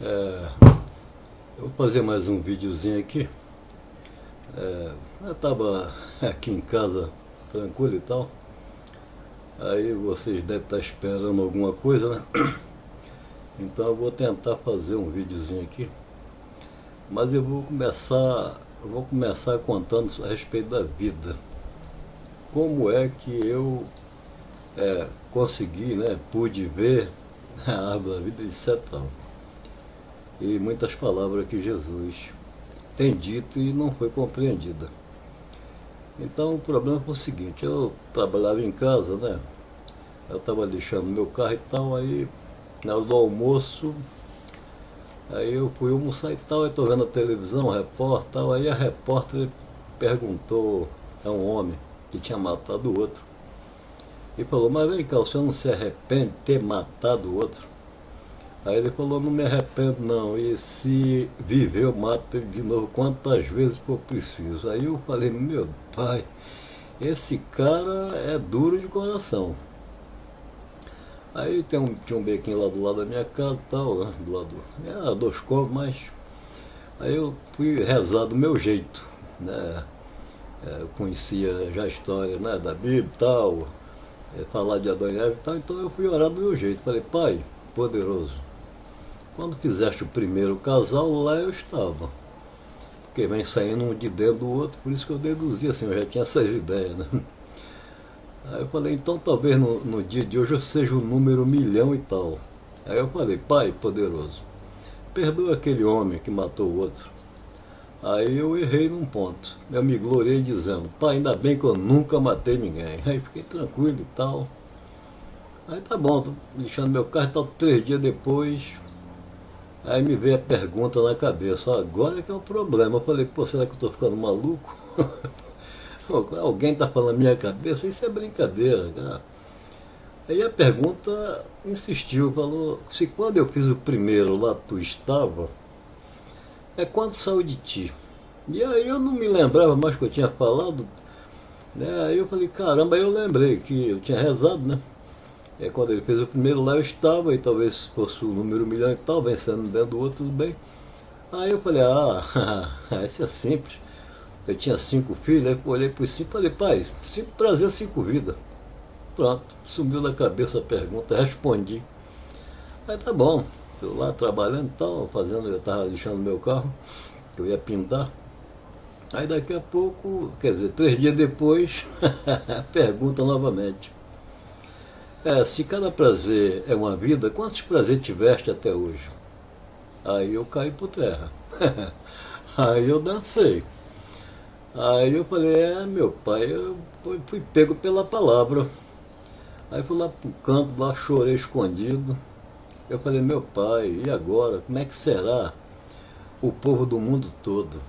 Eu vou fazer mais um videozinho aqui. Eu estava aqui em casa tranquilo e tal. Aí vocês devem estar esperando alguma coisa, né? Então eu vou tentar fazer um videozinho aqui. Mas eu vou começar contando a respeito da vida. Como é que eu consegui, né? Pude ver a árvore da vida, etc. E muitas palavras que Jesus tem dito e não foi compreendida. Então o problema foi o seguinte: eu trabalhava em casa, né? Eu estava deixando meu carro e tal, aí na hora do almoço, aí eu fui almoçar e tal, eu estou vendo a televisão, a repórter tal, aí a repórter perguntou a um homem que tinha matado o outro. E falou, mas vem cá, o senhor não se arrepende de ter matado o outro? Aí ele falou, não me arrependo não, e se viver eu mato ele de novo quantas vezes for preciso. Aí eu falei, meu pai, esse cara é duro de coração. Aí tinha um bequinho lá do lado da minha casa e tal, né, do lado, era 2 cômodos, mas aí eu fui rezar do meu jeito, né? Eu conhecia já a história, né, da Bíblia e tal, falar de Adão e Eva e tal, então eu fui orar do meu jeito. Falei, pai, poderoso, quando fizeste o primeiro casal, lá eu estava. Porque vem saindo um de dentro do outro, por isso que eu deduzi assim, eu já tinha essas ideias, né? Aí eu falei, então talvez no dia de hoje eu seja o número 1.000.000 e tal. Aí eu falei, pai poderoso, perdoa aquele homem que matou o outro. Aí eu errei num ponto. Eu me gloriei dizendo, pai, ainda bem que eu nunca matei ninguém. Aí fiquei tranquilo e tal. Aí tá bom, tô deixando meu carro e tal, 3 dias depois. Aí me veio a pergunta na cabeça, agora que é o problema. Eu falei, pô, será que eu tô ficando maluco? Alguém tá falando na minha cabeça? Isso é brincadeira, cara. Aí a pergunta insistiu, falou, se quando eu fiz o primeiro lá tu estava, é quando saiu de ti. E aí eu não me lembrava mais que eu tinha falado, né? Aí eu falei, caramba, aí eu lembrei que eu tinha rezado, né? Quando ele fez o primeiro lá eu estava, e talvez fosse o número 1.000.000 e tal, vencendo dentro do outro, tudo bem. Aí eu falei, esse é simples. Eu tinha 5 filhos, aí eu olhei para os 5 e falei, pai, 5 prazer, 5 vidas. Pronto, sumiu da cabeça a pergunta, respondi. Aí tá bom, eu lá trabalhando e tal, eu estava deixando meu carro, que eu ia pintar. Aí daqui a pouco, quer dizer, 3 dias depois, pergunta novamente. Se cada prazer é uma vida, quantos prazeres tiveste até hoje? Aí eu caí por terra. Aí eu dancei. Aí eu falei, meu pai, eu fui pego pela palavra. Aí fui lá pro canto, lá chorei escondido. Eu falei, meu pai, e agora? Como é que será o povo do mundo todo?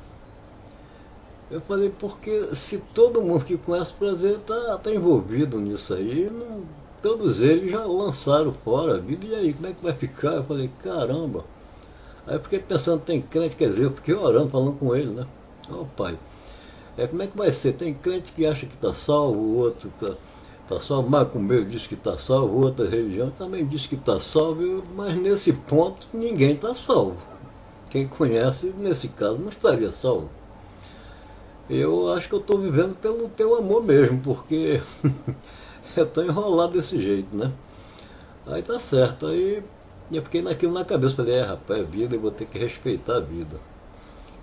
Eu falei, porque se todo mundo que conhece o prazer tá envolvido nisso aí, não, todos eles já lançaram fora a vida, e aí, como é que vai ficar? Eu falei, caramba. Aí eu fiquei pensando, tem crente, quer dizer, eu fiquei orando, falando com ele, né? Pai, como é que vai ser? Tem crente que acha que está salvo, o outro está salvo, macumbeiro diz que está salvo, outra religião também diz que está salvo, mas nesse ponto ninguém está salvo. Quem conhece, nesse caso, não estaria salvo. Eu acho que eu estou vivendo pelo teu amor mesmo, porque eu estou enrolado desse jeito, né? Aí tá certo, aí eu fiquei naquilo na cabeça, falei, rapaz, é vida, eu vou ter que respeitar a vida.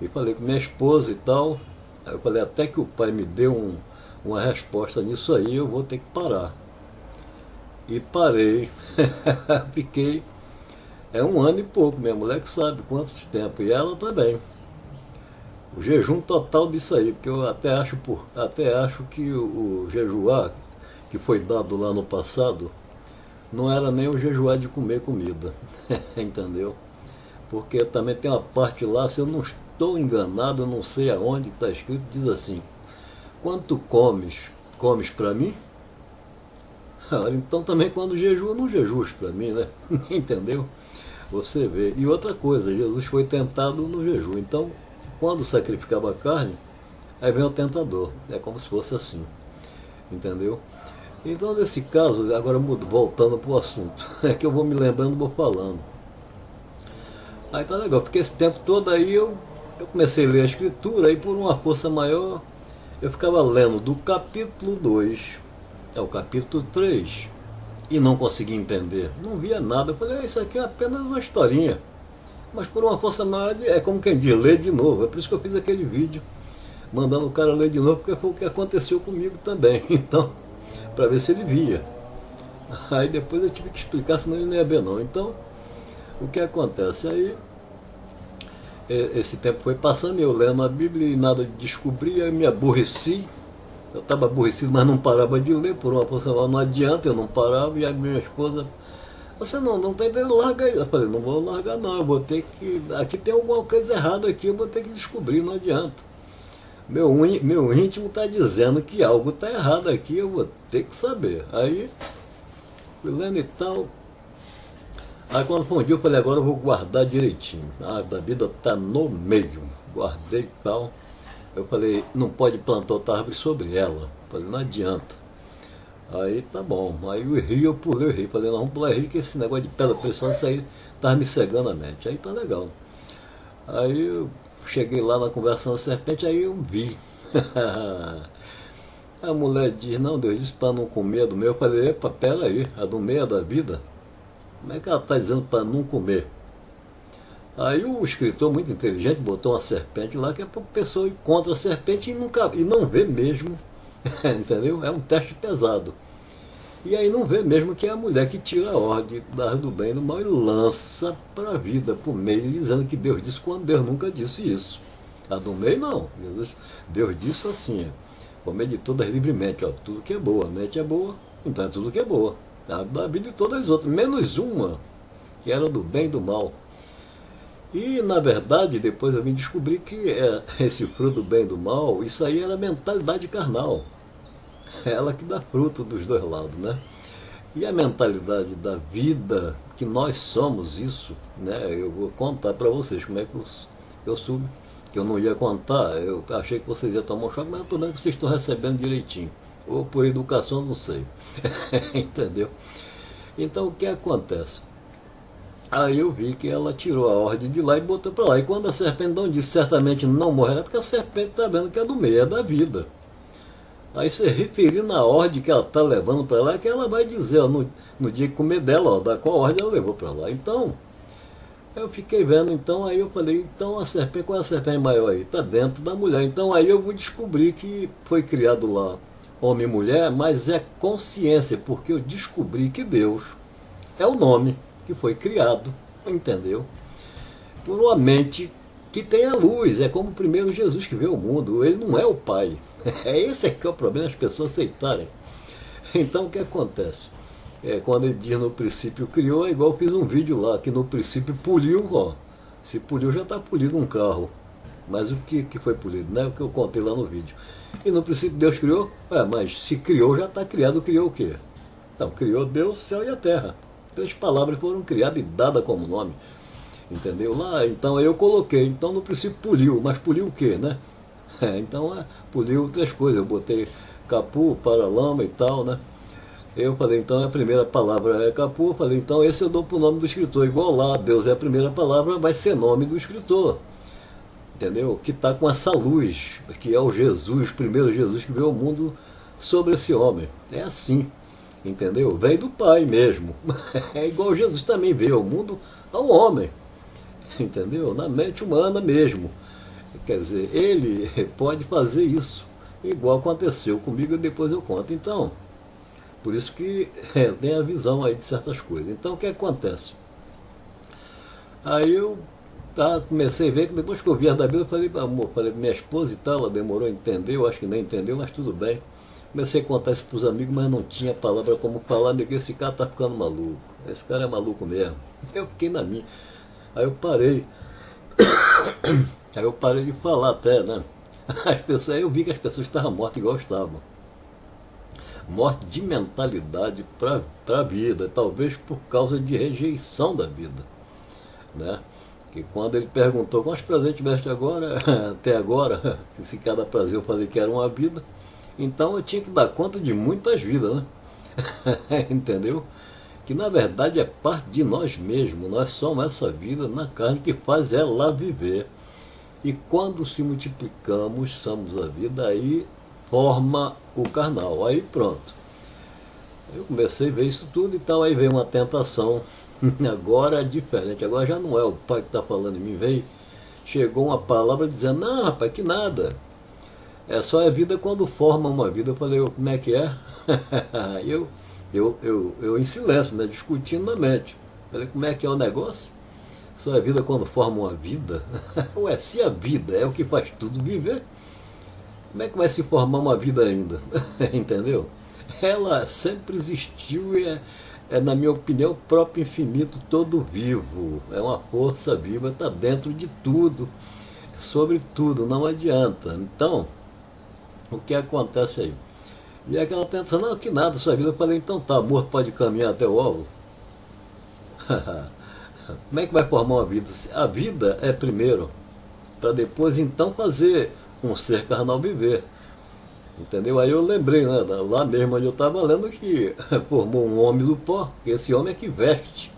E falei com minha esposa e tal, aí eu falei, até que o pai me deu uma resposta nisso aí, eu vou ter que parar. E parei, fiquei, 1 ano e pouco, minha mulher que sabe quanto tempo, e ela também. O jejum total disso aí, porque eu até acho que o jejuar que foi dado lá no passado não era nem o jejuar de comer comida, entendeu? Porque também tem uma parte lá, se eu não estou enganado, eu não sei aonde está escrito, diz assim, quando tu comes para mim? Então também quando jejua, não jejuas para mim, né? Entendeu? Você vê. E outra coisa, Jesus foi tentado no jejum, então quando sacrificava a carne, aí vem o tentador, é como se fosse assim, entendeu? Então nesse caso, agora voltando para o assunto, é que eu vou me lembrando e vou falando. Aí tá legal, porque esse tempo todo aí eu comecei a ler a escritura e por uma força maior eu ficava lendo do capítulo 2 ao capítulo 3 e não conseguia entender, não via nada. Eu falei, isso aqui é apenas uma historinha. Mas por uma força maior, é como quem diz, ler de novo. É por isso que eu fiz aquele vídeo, mandando o cara ler de novo, porque foi o que aconteceu comigo também. Então, para ver se ele via. Aí depois eu tive que explicar, senão ele não ia ver não. Então, o que acontece? Aí, esse tempo foi passando, eu lendo a Bíblia e nada de descobrir, aí me aborreci. Eu estava aborrecido, mas não parava de ler, por uma força maior, não adianta, eu não parava, e a minha esposa, você não está entendendo, larga aí. Eu falei, não vou largar não, eu vou ter que, aqui tem alguma coisa errada aqui, eu vou ter que descobrir, não adianta. Meu íntimo está dizendo que algo está errado aqui, eu vou ter que saber. Aí, fui lendo e tal. Aí quando foi um dia eu falei, agora eu vou guardar direitinho. A vida está no meio, guardei e tal. Eu falei, não pode plantar outra árvore sobre ela. Eu falei, não adianta. Aí tá bom. Aí o rio eu pulei o rio. Falei, não, vamos pular o rio, que esse negócio de pedra preciosa, isso aí tava me cegando a mente. Aí tá legal. Aí eu cheguei lá na conversa da serpente, aí eu vi. A mulher diz, não, Deus disse para não comer do meu. Eu falei, epa, pera aí, a do meio é da vida? Como é que ela está dizendo para não comer? Aí o escritor, muito inteligente, botou uma serpente lá, que é para a pessoa ir contra a serpente e não vê mesmo, entendeu? É um teste pesado. E aí não vê mesmo que é a mulher que tira a ordem do bem e do mal e lança para a vida, por meio, dizendo que Deus disse quando Deus nunca disse isso. A do meio não. Deus disse assim, comer de todas livremente, ó, tudo que é boa, a mente é boa, então é tudo que é boa. Da vida de todas as outras, menos uma, que era do bem e do mal. E, na verdade, depois eu vim descobrir que esse fruto do bem e do mal, isso aí era mentalidade carnal. É ela que dá fruto dos dois lados, né? E a mentalidade da vida, que nós somos isso, né? Eu vou contar para vocês como é que eu soube, que eu não ia contar, eu achei que vocês iam tomar um choque, mas eu estou vendo que vocês estão recebendo direitinho. Ou por educação, não sei. Entendeu? Então, o que acontece? Aí eu vi que ela tirou a ordem de lá e botou para lá. E quando a serpente não disse certamente não morrerá, porque a serpente está vendo que é do meio, é da vida. Aí se referindo à ordem que ela está levando para lá, que ela vai dizer, ó, no dia que comer dela, ó, da qual ordem ela levou para lá. Então, eu fiquei vendo, então aí eu falei, então a serpente, qual é a serpente maior aí? Está dentro da mulher. Então aí eu vou descobrir que foi criado lá homem e mulher, mas é consciência, porque eu descobri que Deus é o nome que foi criado, entendeu? Por uma mente que tem a luz, é como o primeiro Jesus que veio ao mundo, ele não é o Pai. Esse é que é o problema, as pessoas aceitarem. Então o que acontece? Quando ele diz no princípio criou, é igual eu fiz um vídeo lá, que no princípio poliu, ó. Se poliu já está polido um carro. Mas o que foi polido, né? O que eu contei lá no vídeo. E no princípio Deus criou, mas se criou já está criado, criou o quê? Não, criou Deus, o céu e a terra. 3 palavras foram criadas e dadas como nome. Entendeu? Lá, então eu coloquei, então no princípio poliu, mas poliu o quê, né? Então poliu 3 coisas, eu botei capu, paralama e tal, né? Eu falei, então a primeira palavra é capu, eu falei, então esse eu dou para o nome do escritor, igual lá, Deus é a primeira palavra, vai ser nome do escritor. Entendeu? Que está com essa luz, que é o Jesus, o primeiro Jesus que veio ao mundo sobre esse homem. É assim, entendeu? Vem do Pai mesmo. É igual Jesus também veio ao mundo ao homem, entendeu? Na mente humana mesmo. Quer dizer, ele pode fazer isso, igual aconteceu comigo e depois eu conto. Então, por isso que tem a visão aí de certas coisas. Então, o que acontece? Aí eu comecei a ver que depois que eu vi a da Bíblia, eu falei, amor, falei, minha esposa e tal, ela demorou a entender, eu acho que nem entendeu, mas tudo bem. Comecei a contar isso para os amigos, mas não tinha palavra como falar, neguei, esse cara tá ficando maluco, esse cara é maluco mesmo. Eu fiquei na minha. Aí eu parei. Aí eu parei de falar até, né? As pessoas, aí eu vi que as pessoas estavam mortas igual estavam. Morte de mentalidade para a vida, talvez por causa de rejeição da vida, né? Que quando ele perguntou quantos presentes tiveste agora, até agora, que se cada prazer eu falei que era uma vida, então eu tinha que dar conta de muitas vidas, né? Entendeu? que na verdade é parte de nós mesmos. Nós somos essa vida na carne que faz ela viver. E quando se multiplicamos, somos a vida, aí forma o carnal. Aí pronto. Eu comecei a ver isso tudo e tal, aí veio uma tentação. Agora é diferente, agora já não é o pai que está falando em mim, chegou uma palavra dizendo, não rapaz, que nada. É só a vida quando forma uma vida. Eu falei, como é que é? eu em silêncio, né, discutindo na mente. Falei, como é que é o negócio? Só a vida quando forma uma vida? Ué, se a vida é o que faz tudo viver, como é que vai se formar uma vida ainda? Entendeu? Ela sempre existiu e na minha opinião, o próprio infinito todo vivo. É uma força viva, está dentro de tudo, sobre tudo, não adianta. Então, o que acontece aí? E aquela tentação, não, que nada, sua vida. Eu falei, então tá, morto pode caminhar até o óvulo? Como é que vai formar uma vida? A vida é primeiro, para depois então fazer um ser carnal viver. Entendeu? Aí eu lembrei, né, lá mesmo onde eu estava lendo, que formou um homem do pó, que esse homem é que veste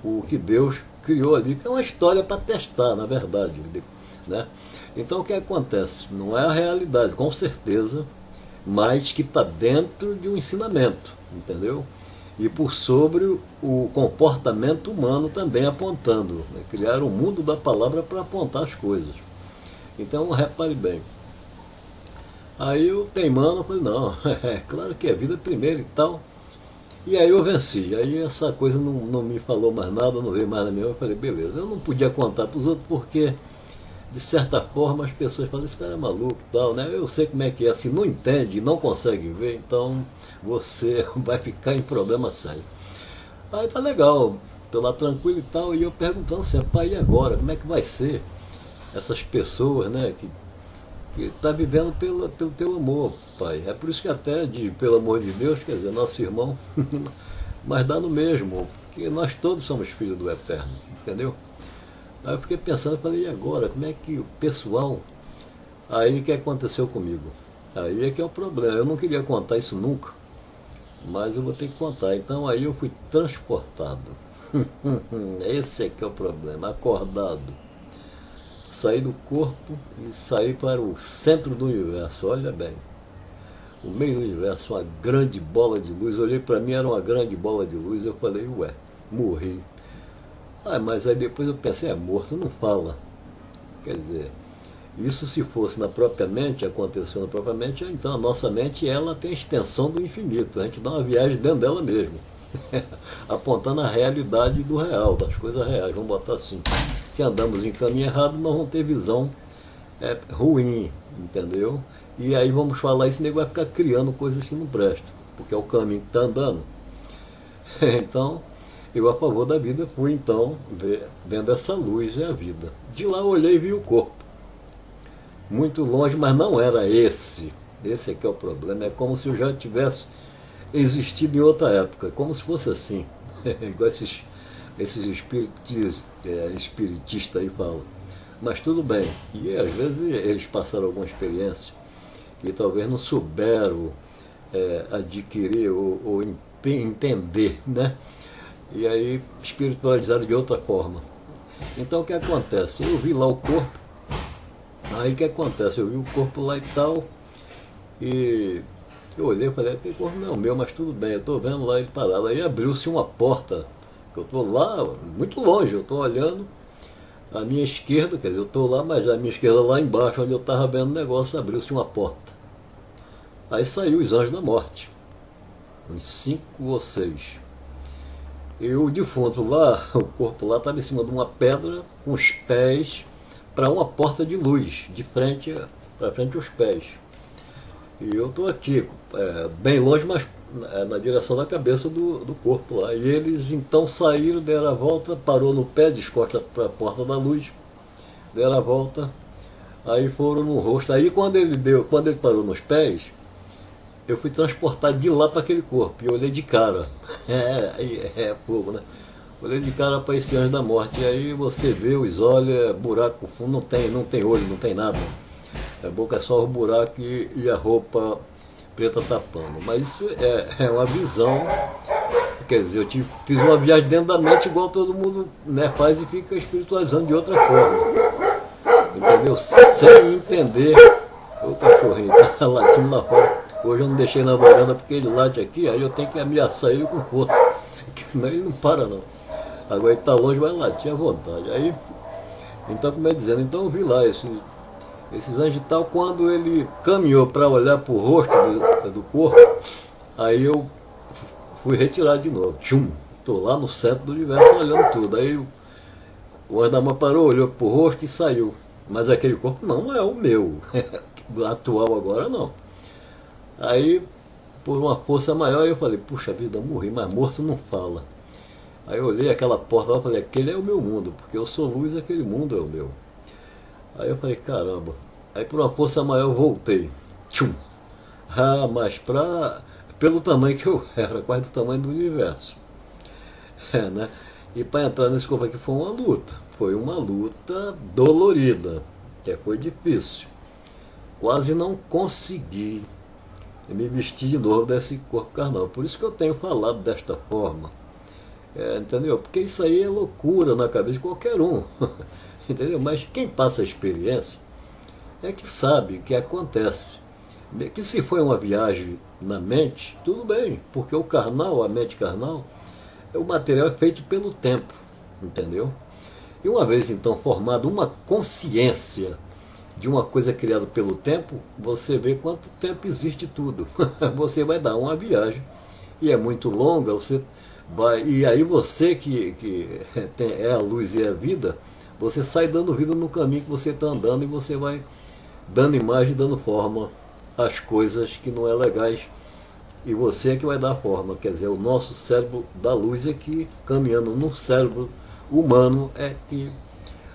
o que Deus criou ali, que é uma história para testar, na verdade. Né? Então o que acontece? Não é a realidade, com certeza, mas que está dentro de um ensinamento, entendeu? E por sobre o comportamento humano também apontando. Né? Criaram o mundo da palavra para apontar as coisas. Então repare bem. Aí eu teimando, eu falei, não, é claro que é vida primeiro e tal. E aí eu venci. Aí essa coisa não me falou mais nada, não veio mais na minha. Eu falei, beleza. Eu não podia contar para os outros porque, de certa forma, as pessoas falam, esse cara é maluco e tal, né? Eu sei como é que é, se não entende, não consegue ver, então você vai ficar em problema sério. Aí tá legal, tô lá tranquilo e tal, e eu perguntando assim, pai, e agora? Como é que vai ser essas pessoas, né, que está vivendo pelo teu amor, pai? É por isso que até diz, pelo amor de Deus, quer dizer, nosso irmão, mas dá no mesmo, porque nós todos somos filhos do Eterno, entendeu? Aí eu fiquei pensando, falei, e agora? Como é que o pessoal... Aí o que aconteceu comigo? Aí é que é o problema, eu não queria contar isso nunca, mas eu vou ter que contar. Então aí eu fui transportado. Esse é que é o problema, acordado. Saí do corpo e saí para o centro do universo, olha bem. O meio do universo, uma grande bola de luz. Olhei para mim, era uma grande bola de luz. Eu falei, ué, morri. Mas aí depois eu pensei, morto não fala. Quer dizer, isso se fosse na própria mente, aconteceu na própria mente, então a nossa mente ela tem a extensão do infinito. A gente dá uma viagem dentro dela mesmo. Apontando a realidade do real, das coisas reais, vamos botar assim. Se andamos em caminho errado, nós vamos ter visão ruim, entendeu? E aí vamos falar isso, o nego vai ficar criando coisas que não prestam, porque é o caminho que está andando. Então, eu a favor da vida fui então vendo essa luz é a vida. De lá eu olhei e vi o corpo. Muito longe, mas não era esse. Esse é que é o problema. É como se eu já tivesse existido em outra época, como se fosse assim. Igual esses espiritistas aí falam. Mas tudo bem. E às vezes eles passaram alguma experiência e talvez não souberam adquirir ou entender, né? E aí espiritualizaram de outra forma. Então o que acontece? Eu vi lá o corpo, aí o que acontece? Eu vi o corpo lá e tal, e eu olhei e falei, aquele corpo não é o meu, mas tudo bem, eu estou vendo lá ele parado. Aí abriu-se uma porta, eu estou lá, muito longe, eu estou olhando à minha esquerda, quer dizer, eu estou lá, mas a minha esquerda lá embaixo, onde eu estava vendo o negócio, abriu-se uma porta. Aí saiu os anjos da morte, uns 5 ou 6. E o defunto lá, o corpo lá, estava em cima de uma pedra, com os pés para uma porta de luz, de frente para frente aos pés. E eu estou aqui, bem longe, mas na direção da cabeça do corpo lá. E eles então saíram, deram a volta, parou no pé, descosta para a porta da luz, deram a volta, aí foram no rosto. Aí quando ele parou nos pés, eu fui transportado de lá para aquele corpo, e eu olhei de cara. Fogo, né? Olhei de cara para esse anjo da morte, e aí você vê os olhos, buraco fundo, não tem olho, não tem nada. A boca é só o buraco e a roupa preta tapando. Mas isso é uma visão Quer dizer, fiz uma viagem dentro da mente igual todo mundo, né, faz e fica espiritualizando de outra forma. Entendeu? Sem entender. O cachorrinho tá latindo lá fora. Hoje eu não deixei na varanda porque ele late aqui, aí eu tenho que ameaçar ele com força. Porque senão ele não para não. Agora ele tá longe, vai latir à vontade. Aí, então, como é dizendo, então eu vi lá esses anjos e tal, quando ele caminhou para olhar para o rosto do corpo, aí eu fui retirado de novo. Tchum! Estou lá no centro do universo olhando tudo. Aí o anjo da mão parou, olhou para o rosto e saiu. Mas aquele corpo não é o meu, atual agora não. Aí, por uma força maior, eu falei, puxa vida, morri, mas morto não fala. Aí eu olhei aquela porta lá e falei, aquele é o meu mundo, porque eu sou luz, aquele mundo é o meu. Aí eu falei, caramba. Aí por uma força maior eu voltei. Tchum! Ah, mas pelo tamanho que eu era, quase do tamanho do universo. Né? E para entrar nesse corpo aqui foi uma luta. Foi uma luta dolorida, que foi difícil. Quase não consegui me vestir de novo desse corpo carnal. Por isso que eu tenho falado desta forma. Entendeu? Porque isso aí é loucura na cabeça de qualquer um. Entendeu? Mas quem passa a experiência é que sabe o que acontece. Que se foi uma viagem na mente, tudo bem, porque o carnal, a mente carnal, o material é feito pelo tempo, entendeu? E uma vez então formada uma consciência de uma coisa criada pelo tempo, você vê quanto tempo existe tudo. Você vai dar uma viagem, e é muito longa, você vai, e aí você que é a luz e a vida, você sai dando vida no caminho que você está andando e você vai dando imagem, dando forma às coisas que não é legais. E você é que vai dar forma, quer dizer, o nosso cérebro da luz é que, caminhando no cérebro humano, é que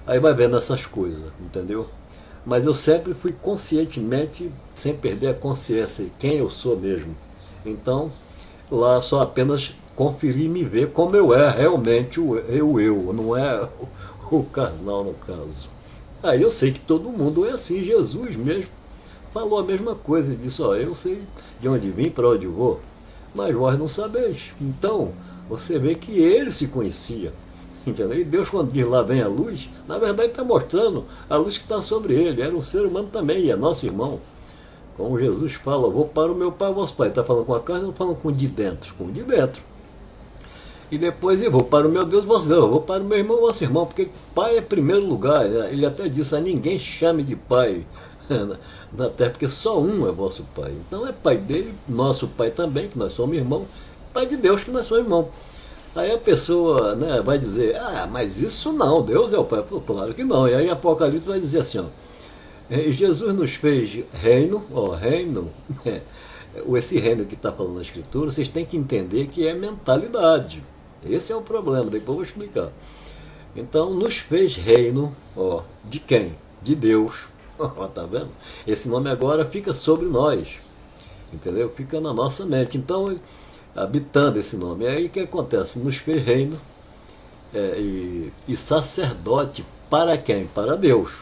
aí vai vendo essas coisas, entendeu? Mas eu sempre fui conscientemente, sem perder a consciência de quem eu sou mesmo. Então, lá só apenas conferir e me ver como eu é realmente eu, não é o carnal no caso. Aí eu sei que todo mundo é assim, Jesus mesmo falou a mesma coisa, ele disse, eu sei de onde vim, para onde vou, mas vós não sabeis. Então, você vê que ele se conhecia, entendeu? E Deus, quando diz lá vem a luz, na verdade está mostrando a luz que está sobre ele, era um ser humano também, e é nosso irmão. Como Jesus fala, vou para o meu pai, vosso pai, está falando com a carne, não falando com o de dentro, com o de dentro. E depois eu vou para o meu Deus, vosso Deus, eu vou para o meu irmão, vosso irmão, porque pai é primeiro lugar. Ele até disse, a ninguém chame de pai na terra, porque só um é vosso pai. Então é pai dele, nosso pai também, que nós somos irmãos, pai de Deus, que nós somos irmãos. Aí a pessoa, né, vai dizer, mas isso não, Deus é o pai. Pô, claro que não. E aí Apocalipse vai dizer assim, Jesus nos fez reino, reino, esse reino que está falando na Escritura, vocês têm que entender que é mentalidade. Esse é o problema, depois eu vou explicar. Então, nos fez reino, de quem? De Deus. Tá vendo? Esse nome agora fica sobre nós, entendeu? Fica na nossa mente. Então, habitando esse nome. Aí o que acontece? Nos fez reino e sacerdote para quem? Para Deus.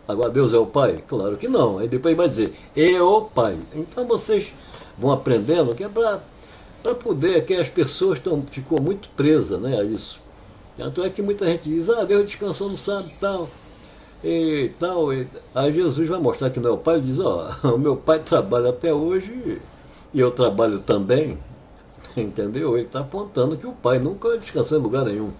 Agora Deus é o Pai? Claro que não. Aí depois vai dizer, e o Pai. Então vocês vão aprendendo que é para poder, que as pessoas ficou muito presas, né, a isso. Tanto é que muita gente diz, Deus descansou no sábado e tal. Aí Jesus vai mostrar que não é o Pai, ele diz, o meu Pai trabalha até hoje e eu trabalho também, entendeu? Ele está apontando que o Pai nunca descansou em lugar nenhum.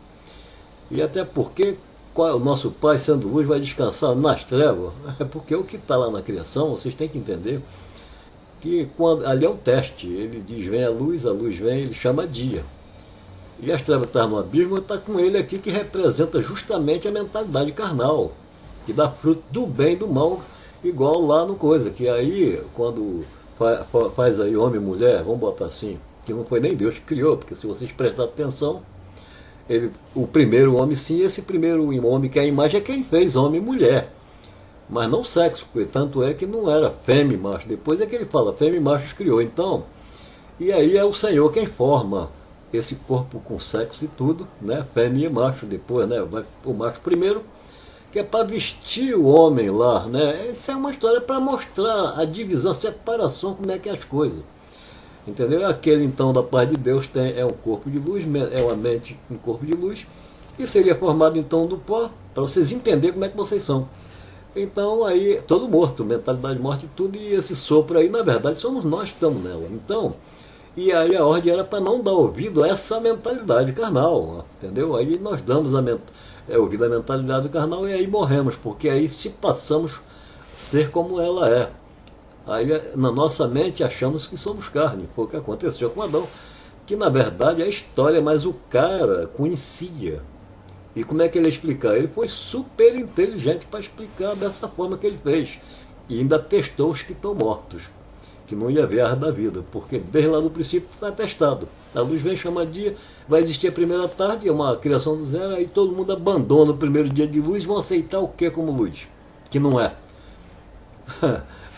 E até porque o nosso Pai, sendo luz, vai descansar nas trevas? É porque o que está lá na criação, vocês têm que entender que ali é um teste. Ele diz, vem a luz vem, ele chama dia. E as trevas que estão no abismo, está com ele aqui, que representa justamente a mentalidade carnal, que dá fruto do bem e do mal, igual lá no coisa, que aí, quando faz aí homem e mulher, vamos botar assim, que não foi nem Deus que criou, porque se vocês prestarem atenção, o primeiro homem sim, esse primeiro homem que é a imagem é quem fez, homem e mulher, mas não sexo, porque tanto é que não era fêmea e macho, depois é que ele fala, fêmea e macho criou, então, e aí é o Senhor quem forma esse corpo com sexo e tudo, né, fêmea e macho, depois, né, vai o macho primeiro, que é para vestir o homem lá, né, isso é uma história para mostrar a divisão, a separação, como é que é as coisas. Entendeu? Aquele então da paz de Deus é um corpo de luz, é uma mente um corpo de luz, e seria formado então do pó, para vocês entenderem como é que vocês são. Então aí, todo morto, mentalidade morte e tudo, e esse sopro aí, na verdade, somos nós que estamos nela. Então, e aí a ordem era para não dar ouvido a essa mentalidade carnal, entendeu? Aí nós damos ouvido à mentalidade carnal e aí morremos, porque aí se passamos a ser como ela é. Aí na nossa mente achamos que somos carne, foi o que aconteceu com Adão, que na verdade é a história, mas o cara conhecia. E como é que ele ia explicar? Ele foi super inteligente para explicar dessa forma que ele fez. E ainda testou os que estão mortos, que não ia ver a da vida, porque desde lá no princípio está testado. A luz vem, chama dia, vai existir a primeira tarde, é uma criação do zero, aí todo mundo abandona o primeiro dia de luz e vão aceitar o que como luz? Que não é.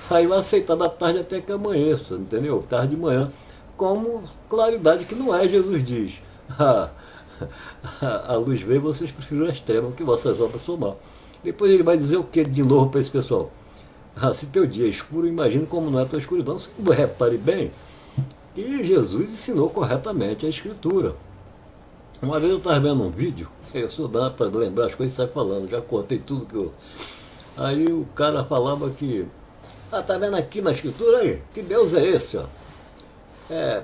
Aí vai aceitar da tarde até que amanheça, entendeu? Tarde de manhã, como claridade que não é, Jesus diz. A luz veio, vocês preferiram as trevas, que vossas obras são mal. Depois ele vai dizer o que de novo para esse pessoal? Se teu dia é escuro, imagine como não é a tua escuridão. Você repare bem que Jesus ensinou corretamente a escritura. Uma vez eu estava vendo um vídeo, eu sou dado para lembrar as coisas e sai falando, já contei tudo que eu... Aí o cara falava que, tá vendo aqui na escritura aí? Que Deus é esse, ó?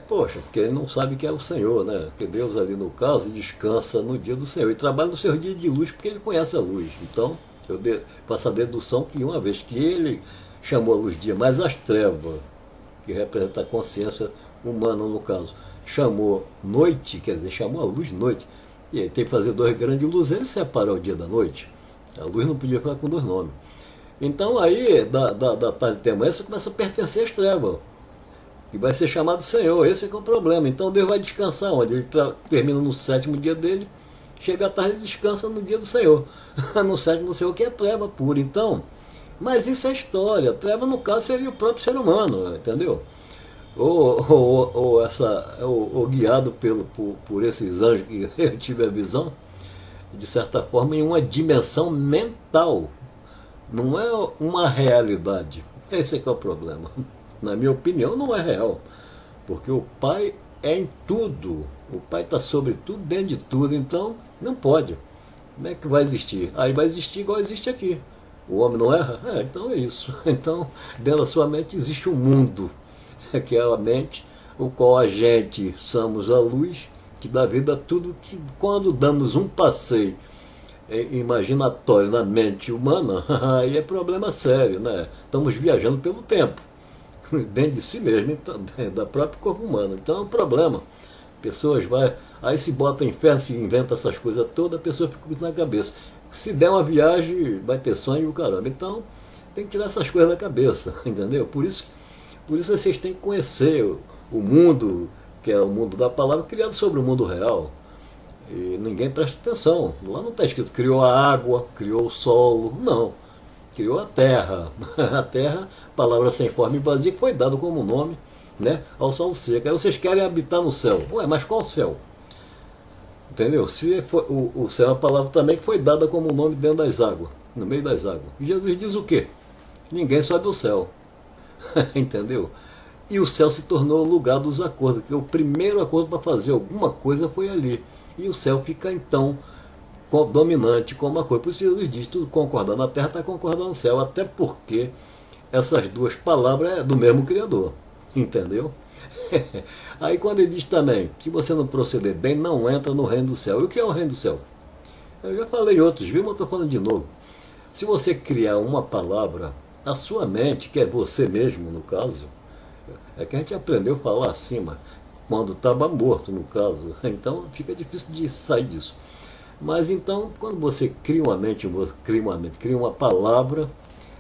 Poxa, porque ele não sabe que é o Senhor, né? Porque Deus ali no caso descansa no dia do Senhor e trabalha no seu dia de luz porque ele conhece a luz. Então, eu faço a dedução que uma vez que ele chamou a luz dia, mas as trevas, que representa a consciência humana no caso, chamou noite, quer dizer, chamou a luz noite, e aí tem que fazer dois grandes luzeiros e separar o dia da noite. A luz não podia ficar com dois nomes. Então aí, da tarde até amanhã, você começa a pertencer às trevas, que vai ser chamado Senhor. Esse é que é o problema. Então Deus vai descansar onde? Ele termina no sétimo dia dele, chega à tarde e descansa no dia do Senhor. No sétimo do Senhor, que é treva pura. Então, mas isso é história. Treva, no caso, seria o próprio ser humano, entendeu? Ou guiado por esses anjos que eu tive a visão, de certa forma, em uma dimensão mental. Não é uma realidade. Esse é que é o problema. Na minha opinião, não é real. Porque o Pai é em tudo. O Pai está sobre tudo, dentro de tudo. Então, não pode. Como é que vai existir? Aí vai existir igual existe aqui. O homem não erra? Então é isso. Então, dentro da sua mente existe um mundo, que é a mente, o qual a gente somos a luz, que dá vida a tudo, que quando damos um passeio imaginatório na mente humana, aí é problema sério, né? Estamos viajando pelo tempo, dentro de si mesmo, então, da própria corpo humano. Então é um problema. Pessoas aí se bota em fé, se inventa essas coisas todas, a pessoa fica com isso na cabeça. Se der uma viagem, vai ter sonho e o caramba. Então tem que tirar essas coisas da cabeça, entendeu? Por isso vocês têm que conhecer o mundo, que é o mundo da palavra, criado sobre o mundo real. E ninguém presta atenção. Lá não está escrito criou a água, criou o solo, não. Criou a terra. A terra, palavra sem forma e vazia, que foi dado como nome, né, ao solo seco. Aí vocês querem habitar no céu. Ué, mas qual céu? Entendeu? Se for, o céu é uma palavra também que foi dada como nome dentro das águas, no meio das águas. E Jesus diz o quê? Ninguém sobe ao céu. Entendeu? E o céu se tornou o lugar dos acordos, que o primeiro acordo para fazer alguma coisa foi ali. E o céu fica então dominante como uma coisa. Por isso Jesus diz, tudo concordando na terra está concordando no céu, até porque essas duas palavras é do mesmo Criador. Entendeu? Aí quando ele diz também que você não proceder bem, não entra no reino do céu. E o que é o reino do céu? Eu já falei em outros, viu? Mas estou falando de novo. Se você criar uma palavra, a sua mente, que é você mesmo no caso, é que a gente aprendeu a falar assim, mas quando estava morto no caso, então fica difícil de sair disso. Mas então, quando você cria uma palavra,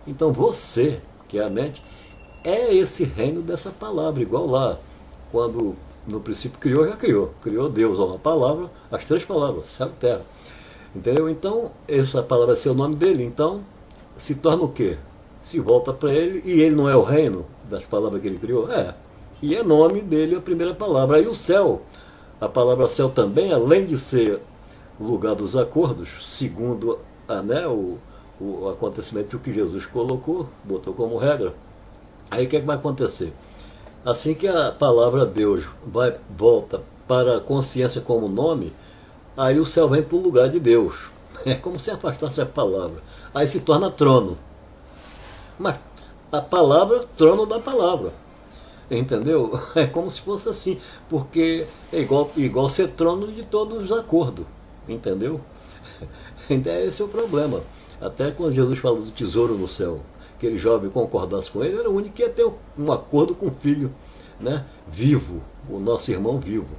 então você, que é a mente, é esse reino dessa palavra, igual lá, quando no princípio criou, já criou Deus, uma palavra, as três palavras, céu e terra, entendeu? Então, essa palavra é seu nome dele, então se torna o quê? Se volta para ele, e ele não é o reino das palavras que ele criou? E é nome dele a primeira palavra. Aí o céu, a palavra céu também, além de ser o lugar dos acordos, segundo o acontecimento que Jesus colocou, botou como regra, aí o que é que vai acontecer? Assim que a palavra Deus volta para a consciência como nome, aí o céu vem para o lugar de Deus. É como se afastasse a palavra. Aí se torna trono. Mas a palavra, trono da palavra. Entendeu? É como se fosse assim. Porque é igual ser trono de todos os acordos. Entendeu? Então esse é o problema. Até quando Jesus fala do tesouro no céu, aquele jovem concordasse com ele, era o único que ia ter um acordo com o filho, né? Vivo, o nosso irmão vivo.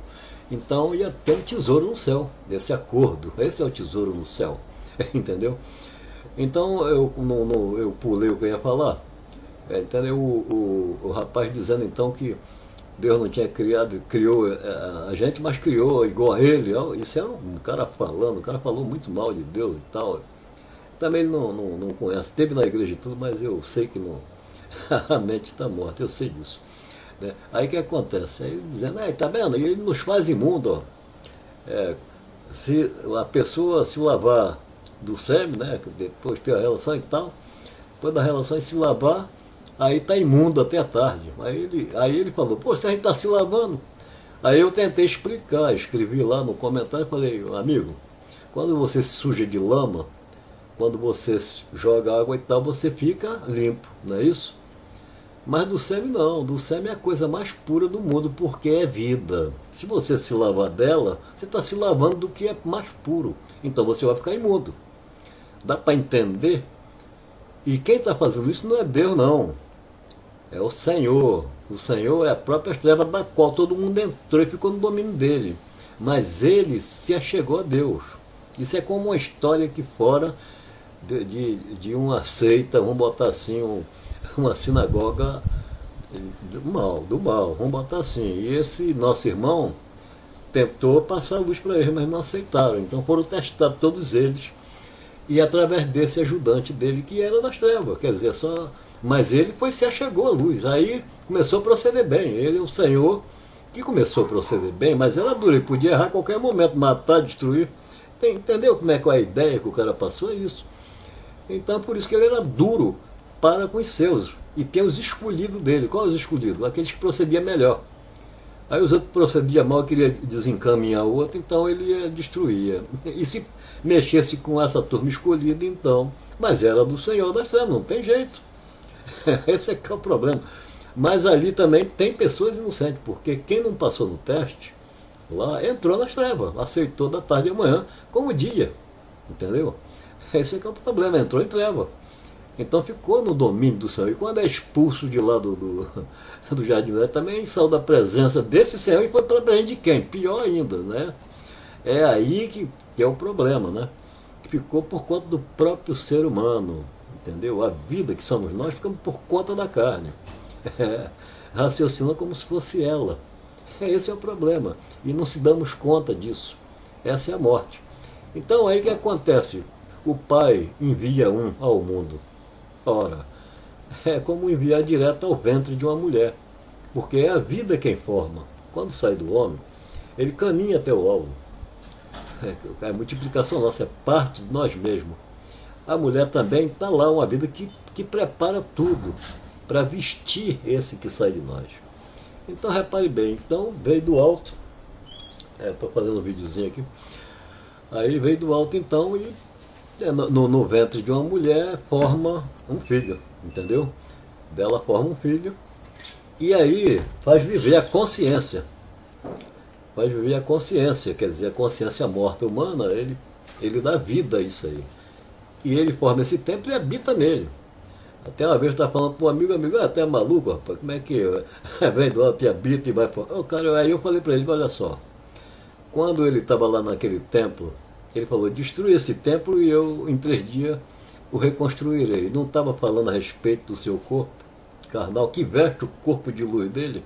Então ia ter um tesouro no céu, desse acordo. Esse é o tesouro no céu. Entendeu? Então eu pulei o que eu ia falar. Entendeu? O rapaz dizendo então que Deus não tinha criou a gente, mas criou igual a ele. Isso era um cara falando, o cara falou muito mal de Deus e tal. Também ele não conhece, esteve na igreja e tudo, mas eu sei que não, a mente está morta, eu sei disso. Né? Aí o que acontece? Aí dizendo, tá vendo? Ele nos faz imundo. Se a pessoa se lavar do sêmen, né? Depois ter a relação e tal, depois da relação se lavar, aí está imundo até a tarde. Aí ele falou, pô, se a gente está se lavando. Aí eu tentei explicar, escrevi lá no comentário e falei, amigo, quando você se suja de lama, quando você joga água e tal, você fica limpo, não é isso? Mas do sêmen não, do sêmen é a coisa mais pura do mundo, porque é vida. Se você se lavar dela, você está se lavando do que é mais puro. Então você vai ficar imundo. Dá para entender? E quem está fazendo isso não é Deus, não. É o Senhor. O Senhor é a própria treva da qual todo mundo entrou e ficou no domínio dele. Mas ele se achegou a Deus. Isso é como uma história aqui fora de uma seita, vamos botar assim, uma sinagoga do mal, vamos botar assim. E esse nosso irmão tentou passar a luz para eles, mas não aceitaram. Então foram testados todos eles. E através desse ajudante dele, que era das trevas, quer dizer, mas ele se achegou à luz. Aí começou a proceder bem. Ele é o Senhor que começou a proceder bem, mas era duro, ele podia errar a qualquer momento, matar, destruir. Entendeu como é que a ideia que o cara passou é isso? Então por isso que ele era duro para com os seus. E tem os escolhidos dele. Qual é os escolhidos? Aqueles que procediam melhor. Aí os outros procediam mal, queria desencaminhar o outro, então ele destruía. E se mexesse com essa turma escolhida, então. Mas era do Senhor das Trevas, não tem jeito. Esse é que é o problema. Mas ali também tem pessoas inocentes, porque quem não passou no teste, lá entrou nas trevas, aceitou da tarde e manhã como dia. Entendeu? Esse é que é o problema, entrou em treva. Então ficou no domínio do Senhor. E quando é expulso de lá do Jardim do Éden, também saiu da presença desse Senhor e foi para a presença de quem? Pior ainda, né? É aí que é o problema, né? Ficou por conta do próprio ser humano, entendeu? A vida que somos nós ficamos por conta da carne. Raciocina como se fosse ela. Esse é o problema. E não se damos conta disso. Essa é a morte. Então aí o que acontece? O pai envia um ao mundo. Ora, é como enviar direto ao ventre de uma mulher. Porque é a vida quem forma. Quando sai do homem, ele caminha até o alvo. É a multiplicação nossa, é parte de nós mesmos. A mulher também está lá, uma vida que prepara tudo para vestir esse que sai de nós. Então repare bem, então veio do alto. Estou fazendo um videozinho aqui. Aí veio do alto então e no ventre de uma mulher forma um filho, entendeu? Dela forma um filho. E aí faz viver a consciência. Faz viver a consciência, quer dizer, a consciência morta humana, ele dá vida a isso aí. E ele forma esse templo e habita nele. Até uma vez eu estava falando para um amigo, até é maluco, rapaz, como é que vem do alto e habita e vai para... Aí eu falei para ele, olha só, quando ele estava lá naquele templo, ele falou, destrua esse templo e eu em 3 dias o reconstruirei. Não estava falando a respeito do seu corpo carnal, que veste o corpo de luz dele?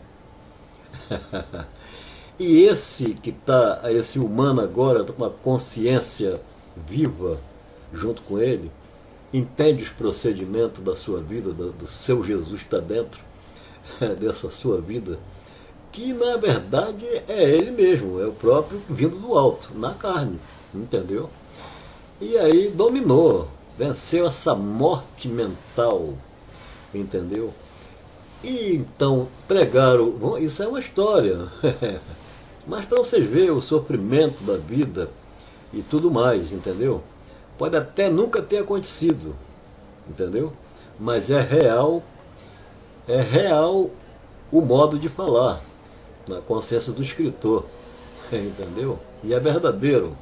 E esse humano agora, com uma consciência viva junto com ele, entende os procedimentos da sua vida, do seu Jesus que está dentro dessa sua vida, que na verdade é ele mesmo, é o próprio vindo do alto, na carne, entendeu? E aí dominou, venceu essa morte mental, entendeu? E então pregaram, isso é uma história, mas para vocês verem o sofrimento da vida e tudo mais, entendeu? Pode até nunca ter acontecido, entendeu? Mas é real o modo de falar na consciência do escritor, entendeu? E é verdadeiro.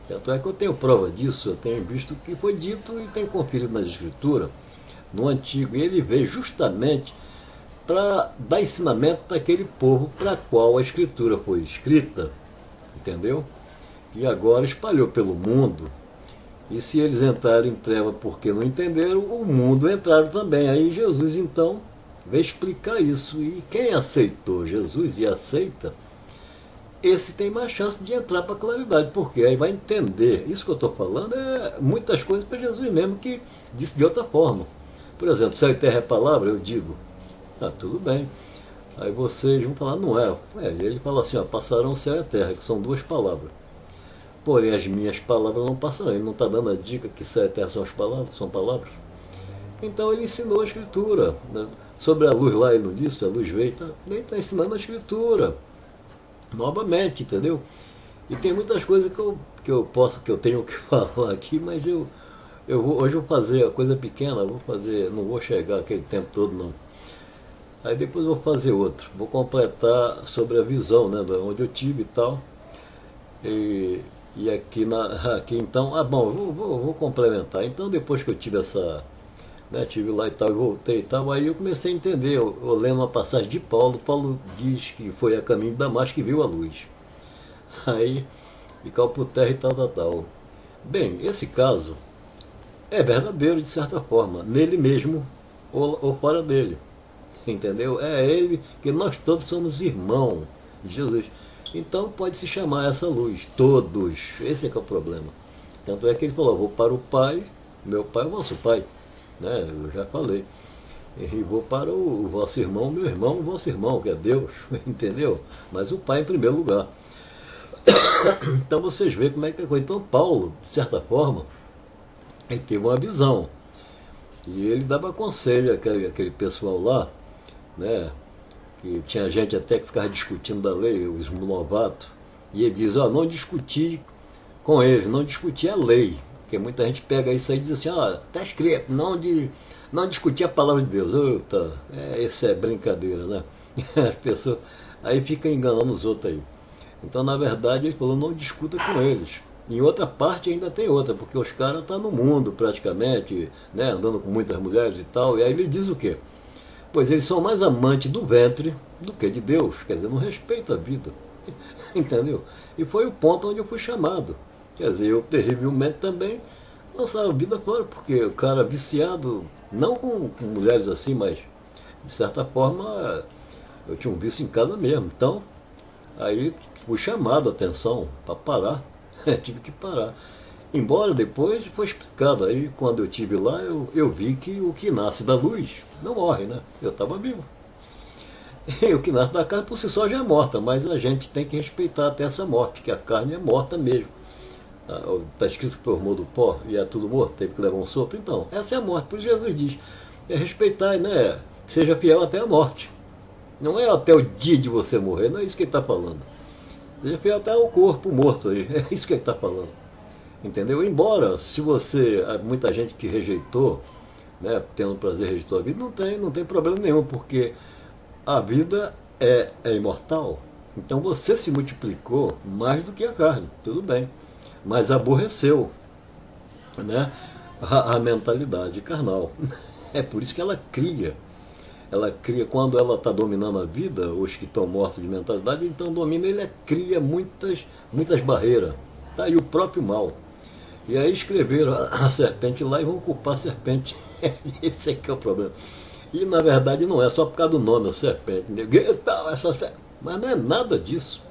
Tanto é que eu tenho prova disso, eu tenho visto o que foi dito e tenho conferido nas escrituras, no Antigo, e ele veio justamente para dar ensinamento para aquele povo para qual a escritura foi escrita, entendeu? E agora espalhou pelo mundo. E se eles entraram em treva porque não entenderam, o mundo entraram também. Aí Jesus então veio explicar isso. E quem aceitou Jesus e aceita, esse tem mais chance de entrar para a claridade, porque aí vai entender. Isso que eu estou falando é muitas coisas para Jesus mesmo, que disse de outra forma. Por exemplo, céu e terra é palavra, eu digo, tudo bem. Aí vocês vão falar, não é. Ele fala assim, passarão céu e a terra, que são duas palavras. Porém, as minhas palavras não passarão. Ele não está dando a dica que céu e terra são as palavras, são palavras. Então ele ensinou a escritura. Né? Sobre a luz lá, ele não disse, a luz veio, ele está ensinando a escritura. Novamente, entendeu? E tem muitas coisas que eu tenho que falar aqui, mas hoje eu vou fazer a coisa pequena, não vou chegar aquele tempo todo não. Aí depois eu vou fazer outro, vou completar sobre a visão, né, de onde eu tive e tal. E aqui então, bom, vou complementar. Então depois que eu tive tive lá e tal, e voltei e tal, aí eu comecei a entender, eu lendo uma passagem de Paulo diz que foi a caminho de Damasco que viu a luz. Aí, e caiu por terra e tal. Bem, esse caso é verdadeiro de certa forma, nele mesmo ou fora dele, entendeu? É ele, que nós todos somos irmãos de Jesus. Então pode se chamar essa luz, todos, esse é que é o problema. Tanto é que ele falou, vou para o Pai, meu Pai é o vosso Pai. Né? Eu já falei. E vou para o vosso irmão, meu irmão, o vosso irmão, que é Deus, entendeu? Mas o Pai em primeiro lugar. Então vocês veem como é que é coisa. Então Paulo, de certa forma, ele teve uma visão. E ele dava conselho àquele pessoal lá, né? Que tinha gente até que ficava discutindo da lei, os novatos. E ele diz, não discutir com eles, não discutir a lei. Porque muita gente pega isso aí e diz assim, está escrito, não discutir a palavra de Deus. Isso é brincadeira, né? As pessoas aí ficam enganando os outros aí. Então, na verdade, ele falou, não discuta com eles. Em outra parte ainda tem outra, porque os caras estão no mundo praticamente, né, andando com muitas mulheres e tal. E aí ele diz o quê? Pois eles são mais amantes do ventre do que de Deus. Quer dizer, não respeita a vida. Entendeu? E foi o ponto onde eu fui chamado. Quer dizer, eu terrivelmente também lançava a vida fora, porque o cara viciado, não com mulheres assim, mas de certa forma eu tinha um vício em casa mesmo. Então, aí fui chamado a atenção para parar, tive que parar. Embora depois foi explicado, aí quando eu estive lá eu vi que o que nasce da luz não morre, né? Eu estava vivo. E o que nasce da carne por si só já é morta, mas a gente tem que respeitar até essa morte, que a carne é morta mesmo. Está escrito que formou do pó e é tudo morto, teve que levar um sopro. Então, essa é a morte. Por isso Jesus diz, respeitar, né? Seja fiel até a morte. Não é até o dia de você morrer, não é isso que ele está falando. Seja fiel até o corpo morto aí, é isso que ele está falando. Entendeu? Embora, se você, muita gente que rejeitou, né, tendo prazer rejeitou a vida, não tem problema nenhum, porque a vida é imortal. Então você se multiplicou mais do que a carne, tudo bem. Mas aborreceu, né, a mentalidade carnal. É por isso que ela cria. Ela cria, quando ela está dominando a vida, os que estão mortos de mentalidade, então domina, ele cria muitas barreiras. Tá aí o próprio mal. E aí escreveram a serpente lá e vão culpar a serpente. Esse é que é o problema. E na verdade não é só por causa do nome, a serpente. Mas não é nada disso.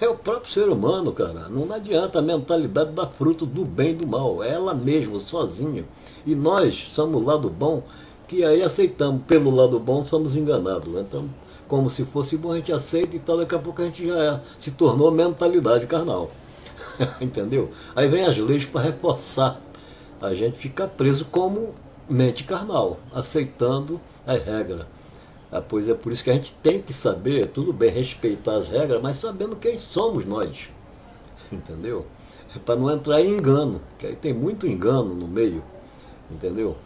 É o próprio ser humano, cara. Não adianta, a mentalidade dá fruto do bem e do mal. É ela mesma, sozinha. E nós somos o lado bom, que aí aceitamos. Pelo lado bom, somos enganados. Né? Então, como se fosse bom, a gente aceita e tal. Daqui a pouco a gente já se tornou mentalidade carnal. Entendeu? Aí vem as leis para reforçar. A gente fica preso como mente carnal, aceitando as regras. Pois é por isso que a gente tem que saber, tudo bem, respeitar as regras, mas sabendo quem somos nós, entendeu? Para não entrar em engano, que aí tem muito engano no meio, entendeu?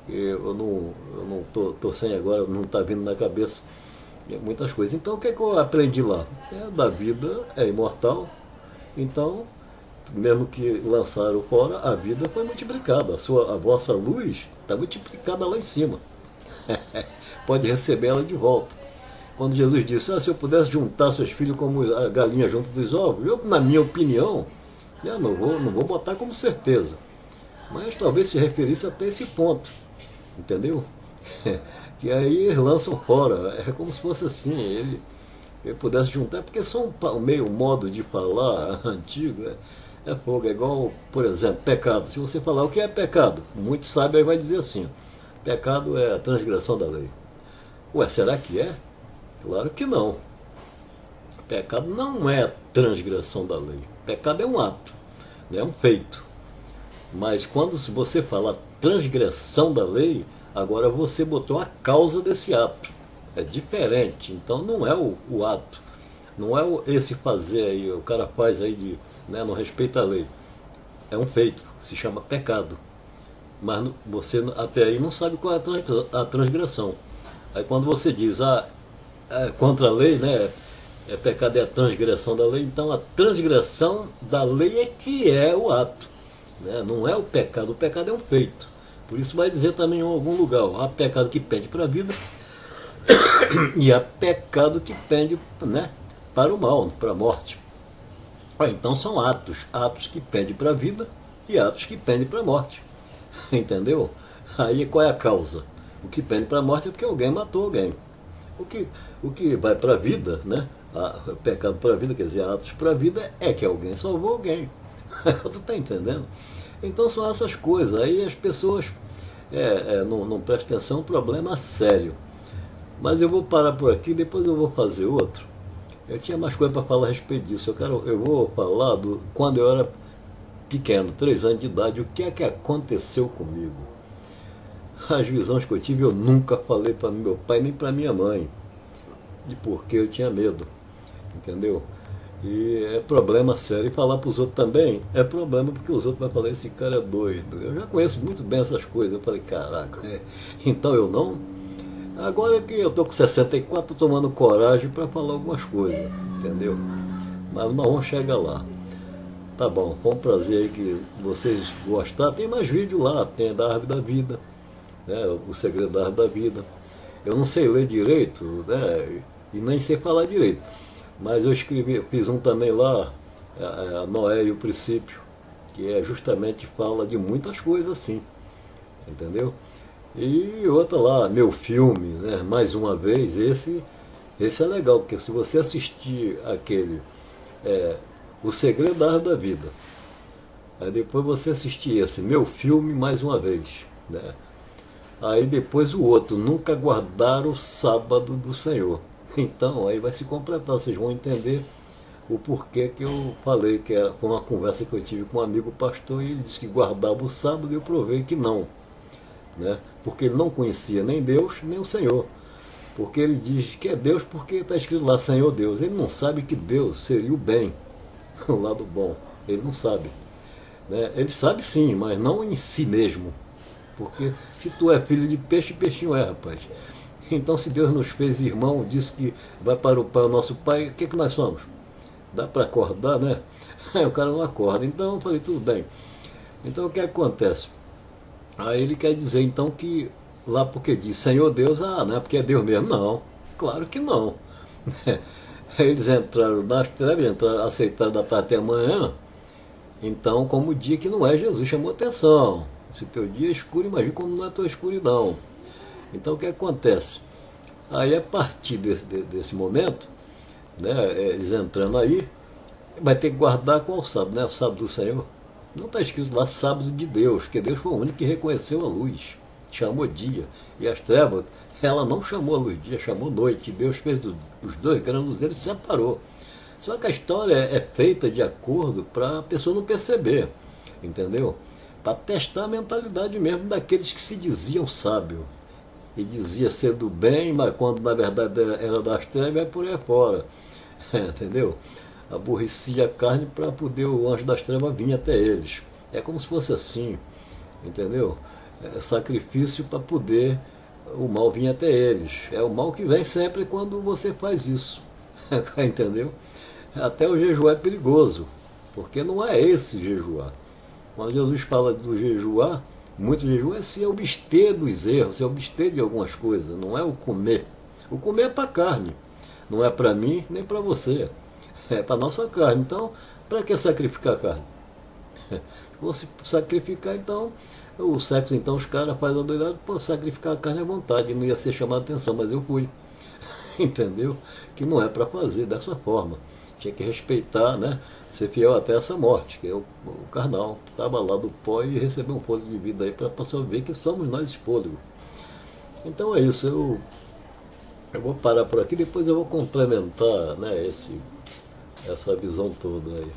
Eu não tô sem agora, não está vindo na cabeça muitas coisas. Então o que é que eu aprendi lá? Da vida é imortal, então mesmo que lançaram fora, a vida foi multiplicada, a vossa luz está multiplicada lá em cima. Pode receber ela de volta. Quando Jesus disse, se eu pudesse juntar seus filhos como a galinha junto dos ovos, eu, na minha opinião, não vou botar como certeza, mas talvez se referisse até esse ponto, entendeu? Que aí eles lançam fora, é como se fosse assim, ele pudesse juntar, porque são um modo de falar antigo, é fogo, é igual, por exemplo, pecado. Se você falar o que é pecado, muitos sabem, aí vai dizer assim, pecado é a transgressão da lei. Ué, será que é? Claro que não. Pecado não é a transgressão da lei. Pecado é um ato, é um feito. Mas quando você fala transgressão da lei, agora você botou a causa desse ato. É diferente. Então não é o ato. Não é esse fazer aí, o cara faz aí não respeita a lei. É um feito, se chama pecado. Mas você até aí não sabe qual é a transgressão. Aí quando você diz, contra a lei, né? Pecado é a transgressão da lei, então a transgressão da lei é que é o ato, né? Não é o pecado é um feito. Por isso vai dizer também em algum lugar, há pecado que pende para a vida e há pecado que pende, né, para o mal, para a morte. Então são atos que pendem para a vida e atos que pendem para a morte. Entendeu? Aí qual é a causa? O que pende para a morte é porque alguém matou alguém. O que vai para a vida, né? Pecado para a vida, quer dizer, atos para a vida, é que alguém salvou alguém. Tu está entendendo? Então são essas coisas. Aí as pessoas não prestam atenção, é um problema sério. Mas eu vou parar por aqui, depois eu vou fazer outro. Eu tinha mais coisa para falar a respeito disso. Eu vou falar quando eu era pequeno, 3 anos de idade, o que é que aconteceu comigo. As visões que eu tive, eu nunca falei para meu pai nem para minha mãe, de porque eu tinha medo, entendeu? E é problema sério. E falar para os outros também é problema, porque os outros vão falar, esse cara é doido. Eu já conheço muito bem essas coisas. Eu falei, caraca, então eu não. Agora que eu estou com 64, estou tomando coragem para falar algumas coisas, entendeu? Mas nós vamos chegar lá. Tá bom, foi um prazer aí que vocês gostaram. Tem mais vídeo lá, tem da Árvore da Vida, né, o segredo da Árvore da Vida. Eu não sei ler direito, né, e nem sei falar direito, mas eu fiz um também lá, a Noé e o Princípio, que justamente fala de muitas coisas assim, entendeu? E outra lá, meu filme, né, mais uma vez, esse é legal, porque se você assistir aquele, O Segredo da Árvore da Vida, aí depois você assistir esse, meu filme, mais uma vez, né? Aí depois o outro, nunca guardar o sábado do Senhor. Então aí vai se completar, vocês vão entender o porquê que eu falei, que foi uma conversa que eu tive com um amigo pastor, e ele disse que guardava o sábado, e eu provei que não, né? Porque ele não conhecia nem Deus, nem o Senhor. Porque ele diz que é Deus porque está escrito lá, Senhor Deus. Ele não sabe que Deus seria o bem, o lado bom. Ele não sabe, né? Ele sabe sim, mas não em si mesmo. Porque se tu é filho de peixe, peixinho é, rapaz. Então se Deus nos fez irmão, disse que vai para o Pai, o nosso Pai, o que nós somos? Dá para acordar, né? Aí o cara não acorda. Então eu falei, tudo bem. Então o que acontece? Aí ele quer dizer então que lá porque diz Senhor Deus, não é porque é Deus mesmo. Não, claro que não. Eles entraram nas trevas, aceitaram da parte da manhã. Então, como o dia que não é Jesus, chamou atenção. Se teu dia é escuro, imagina como não é tua escuridão. Então o que acontece? Aí a partir desse momento, né, eles entrando aí, vai ter que guardar qual sábado, né? O sábado do Senhor. Não está escrito lá sábado de Deus, porque Deus foi o único que reconheceu a luz, chamou dia. E as trevas, ela não chamou a luz dia, chamou noite. Deus fez os dois grandes luzeiros e separou. Só que a história é feita de acordo para a pessoa não perceber, entendeu? Para testar a mentalidade mesmo daqueles que se diziam sábios. e dizia ser do bem, mas quando na verdade era das trevas, é por aí fora. Entendeu? Aborrecia a carne para poder o anjo das trevas vir até eles. É como se fosse assim, entendeu? É sacrifício para poder o mal vir até eles. É o mal que vem sempre quando você faz isso. Entendeu? Até o jejum é perigoso, porque não é esse jejuar. Quando Jesus fala do jejuar, muito jejum é se abster dos erros, se abster de algumas coisas, não é o comer. O comer é para a carne, não é para mim nem para você, é para a nossa carne. Então, para que sacrificar a carne? Se fosse sacrificar, então, o sexo, então os caras fazem a doidada por sacrificar a carne à vontade, não ia ser chamado a atenção, mas eu fui. Entendeu? Que não é para fazer dessa forma. Tinha que respeitar, né? Ser fiel até essa morte, que é o carnal. Estava lá do pó e recebeu um fôlego de vida aí para a pessoa ver que somos nós esse fôlego. Então é isso, eu vou parar por aqui, depois eu vou complementar, né, essa visão toda aí.